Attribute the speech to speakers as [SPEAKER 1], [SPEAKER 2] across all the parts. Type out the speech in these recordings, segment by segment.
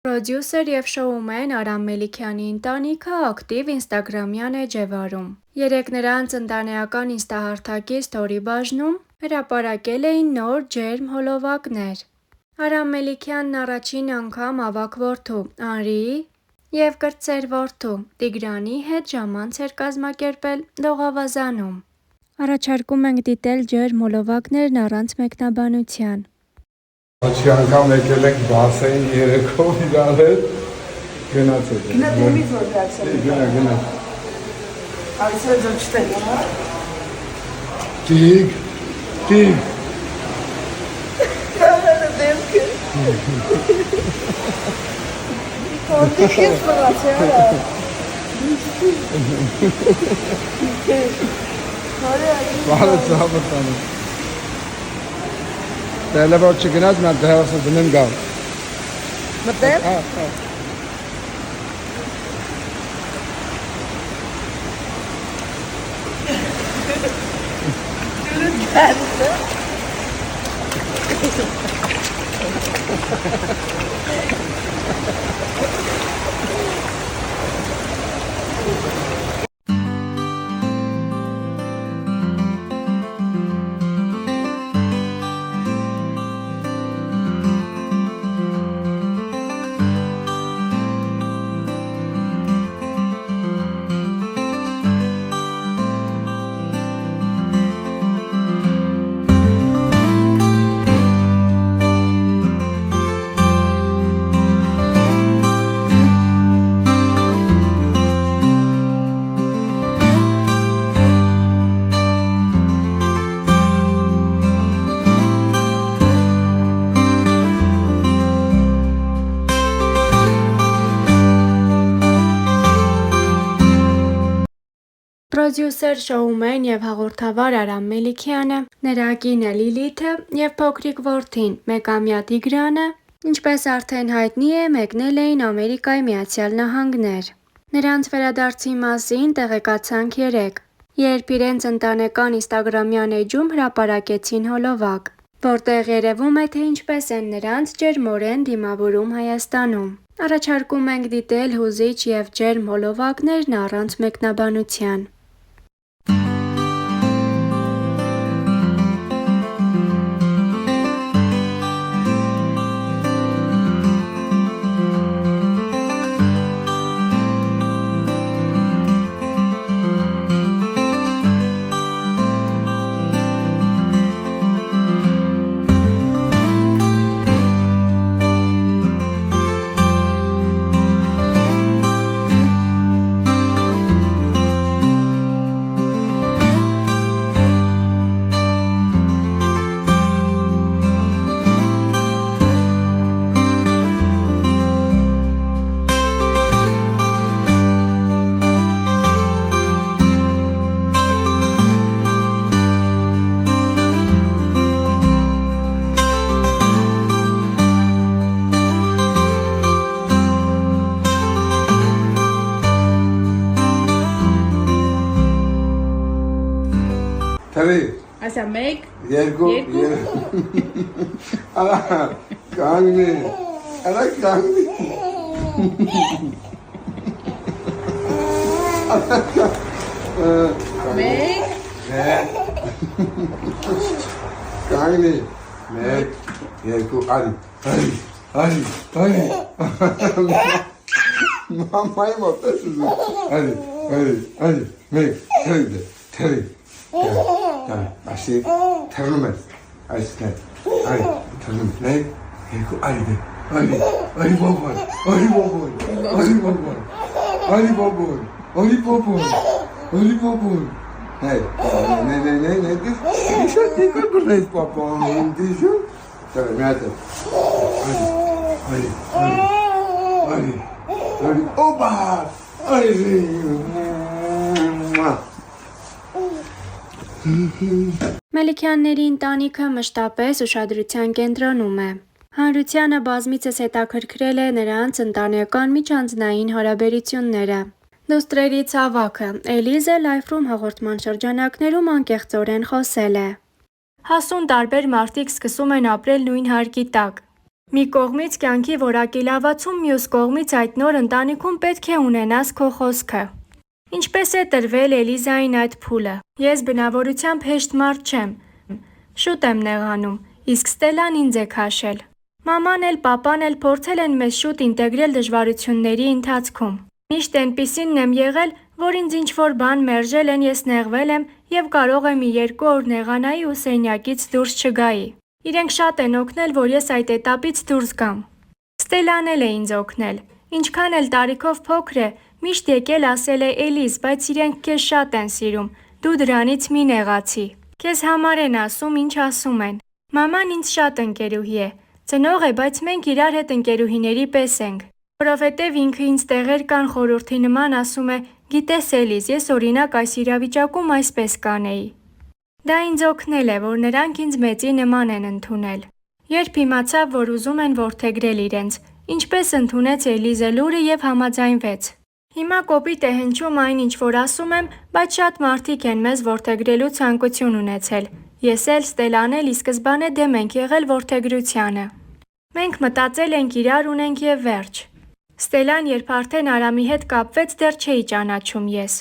[SPEAKER 1] Պրոդյուսեր և շոումեն Արամ Մելիքյանի ընտանիքը ակտիվ ինստագրամյան էջ է վարում։ Երեկ նրանց ընտանեկան ինստահարթակի սթորի բաժնում հրապարակել էին նոր ջերմ հոլովակներ։ Արամ Մելիքյանն առաջին անգամ ավագ որդու՝ Անրիի և կրտսեր որդու՝ Տիգրանի հետ ժամանց էր կազմակերպել Լողավազանում։ Առաջարկում ենք դիտել ջերմ հոլովակներն առանց մեկնաբանության։
[SPEAKER 2] Առաջի անգամ եկել ենք բասեին երեքով իրար հետ, գնացեք։
[SPEAKER 3] Գնա դեմից որ դարձել։
[SPEAKER 2] Գնա։
[SPEAKER 3] Այսօր ձո չտել։
[SPEAKER 2] Տիգ։
[SPEAKER 3] Կարանը դեմքը։ Կորդիք ես մղաց է արա։
[SPEAKER 2] Բարը ծավը տանը։ Դելը որ չգնաց մատ դեղասը դնեմ գավ։
[SPEAKER 3] Մտեմ։
[SPEAKER 1] Պրոդյուսեր, շոումեն և հաղորդավար Արամ Մելիքյանը, նրա կինը Լիլիթը և փոքրիկ որդին՝ մեկամյա Տիգրանը, ինչպես արդեն հայտնի է, մեկնել էին Ամերիկայի Միացյալ Նահանգներ։ Նրանց վերադարձի մասին տեղեկացանք երեկ, երբ իրենց ընտանեկան ինստագրամյան էջում հրապարակեցին հոլովակ, որտեղ երևում է, թե ինչպես են նրանց ջերմորեն դիմավորում Հայաստանում։ Առաջարկում ենք դիտել հուզիչ և ջերմ հոլովակներն առանց մեկնաբանության։
[SPEAKER 2] Թրի։
[SPEAKER 3] Այսա մեկ,
[SPEAKER 2] Երկու։ Արա կանգնի։ Արա կանգնի։
[SPEAKER 3] մեկ,
[SPEAKER 2] Կանգնի։ Մեկ, երկու, արի։ Մամայի մոտ ես ուզում։ Արի, մեկ, թրի։ Այսի թռնում ես, այսքան, արի, թռնում, մեկ, երկու, արի բոբոն, Hey, դիշը գնես պապան, դիշը, տերը, մի հատ արի, օբա,
[SPEAKER 1] Մելիքյանների ընտանիքը մշտապես ուշադրության կենտրոնում է։ Հանրությանը բազմիցս հետաքրքրել է նրանց ընտանեկան միջանձնային հարաբերությունները։ Դուստրերից ավագը Էլիզը Life-room հաղորդման շրջանակներում անկեղծորեն խոսել է։ Հասուն տարբեր մարդիկ սկսում են ապրել նույն հարկի տակ, Մի կողմից կյանքի որակի լավացում, մյուս կողմից այդ նոր ընտանիքում պետք է ունենաս քո խոսքը։ Ինչպես է տրվել Էլիզային այդ փուլը։ Ես բնավորությամբ հեշտ մարդ չեմ։ Շուտ եմ նեղանում, իսկ Ստելլան ինձ է քաշել։ Մաման էլ պապան էլ փորձել են մեզ շուտ ինտեգրել դժվարությունների ընթացքում։ Միշտ այնպիսինն եմ եղել, որ ինձ ինչ-որ բան մերժել են, ես նեղվել եմ և կարող եմ 2 օր նեղանայի ու սենյակից դուրս չգայի։ Իրենք շատ են օգնել, որ ես այդ էտապից դուրս գամ։ Ստելլան էլ է ինձ օգնել։ Ինչքան էլ տարիքով փոքր է, միշտ եկել ասել է Էլիզ, բայց իրենք քեզ շատ են սիրում, դու դրանից մի նեղացի։ Քեզ համար են ասում, ինչ ասում են։ Մաման ինձ շատ ընկերուհի է։ Ծնող է, բայց մենք իրար հետ ընկերուհիների պես ենք։ Որովհետև ինքը ինձ տեղեր կան խորհրդի նման ասում է, գիտես Էլիզ, ես օրինակ այս իրավիճակում այսպես կանեի։ Դա ինձ օգնել է, որ նրանք ինձ մեծի նման են ընդունել։ Երբ իմացավ, որ ուզում են որդեգրել իրենց, ինչպես ընդունեց Էլիզը լուրը և համաձայնվեց։ Հիմա կոպիտ է հնչում այն, ինչ որ ասում եմ, բայց շատ մարդիկ են մեզ որդեգրելու ցանկություն ունեցել։ Ես էլ, Ստելլան էլ ի սկզբանե դեմ ենք եղել որդեգրությանը։ Մենք մտածել ենք իրար ունենք և վերջ։ Ստելլան, երբ արդեն Արամի հետ կապվեց, դեռ չէի ճանաչում ես։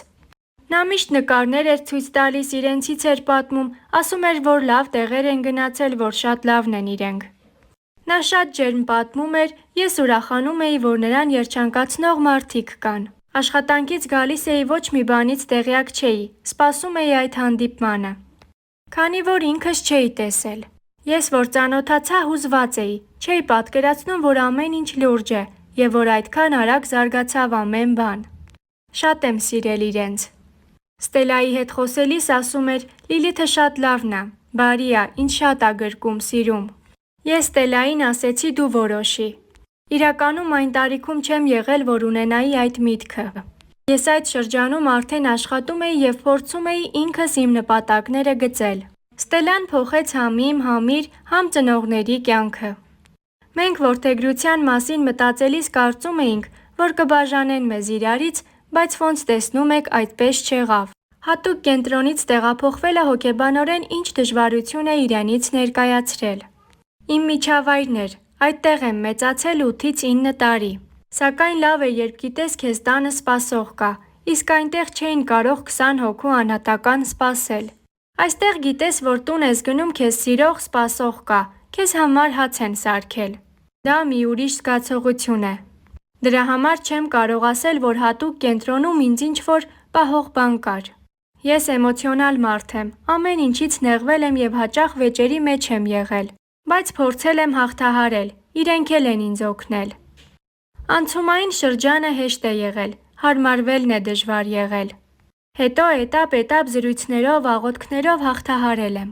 [SPEAKER 1] Նա միշտ նկարներ էր ցույց տալիս, իրենցից էր պատմում, ասում էր, որ լավ տեղեր են գնացել, որ շատ լավն են իրենք։ Նա շատ ջերմ պատմում էր, ես ուրախանում էի, որ նրան երջանկացնող մարդիկ կան։ Աշխատանքից գալիս էի, ոչ մի բանից տեղյակ չէի, սպասում էի այդ հանդիպմանը։ Քանի որ ինքս չէի տեսել։ Ես որ ծանոթացա, հուզված էի, չէի պատկերացնում, որ ամեն ինչ լուրջ է, և որ այդքան արագ զարգացավ ամեն բան։ Շատ եմ սիրել իրենց։ Ստելլայի հետ խոսելիս ասում էր, Լիլիթը շատ լավն ա, բարի ա, ինձ շատ ա գրկում, սիրում։ Ես Ստելլային ասեցի դու որոշի։ Իրականում այն տարիքում չեմ եղել, որ ունենայի այդ միտքը։ Ես այդ շրջանում արդեն աշխատում էի և փորձում էի ինքս իմ նպատակները գծել։ Ստելլան փոխեց համ իմ, համ իր, համ ծնողների կյանքը։ Մենք որդեգրության մասին մտածելիս կարծում էինք, որ կբաժանեն մեզ իրարից, բայց ոնց տեսնում եք, այդպես չեղավ։ Հատուկ կենտրոնից տեղափոխվելը հոգեբանորեն ինչ դժվարություն է իրենից ներկայացրել։ Իմ միջավայրն էր, այդտեղ եմ մեծացել 8-ից 9 տարի։ Սակայն լավ է, երբ գիտես քեզ տանը սպասող կա, իսկ այնտեղ չէին կարող 20 հոգու անհատական սպասել։ Այստեղ գիտես, որ տուն ես գնում, քեզ սիրող սպասող կա, քեզ համար հաց են սարքել։ Դա մի ուրիշ զգացողություն է։ Դրա համար չեմ կարող ասել, որ հատուկ կենտրոնում ինձ ինչ-որ պահող բան կար։ Ես էմոցիոնալ մարդ եմ, ամեն ինչից նեղվել եմ և հաճախ վեճերի մեջ եմ եղել, բայց փորձել եմ հաղթահարել, իրենք էլ են ինձ օգնել։ Անցումային շրջանը հեշտ է եղել, հարմարվելն է դժվար եղել։ Հետո էտապ զրույցներով, աղոթքներով հաղթահարել եմ։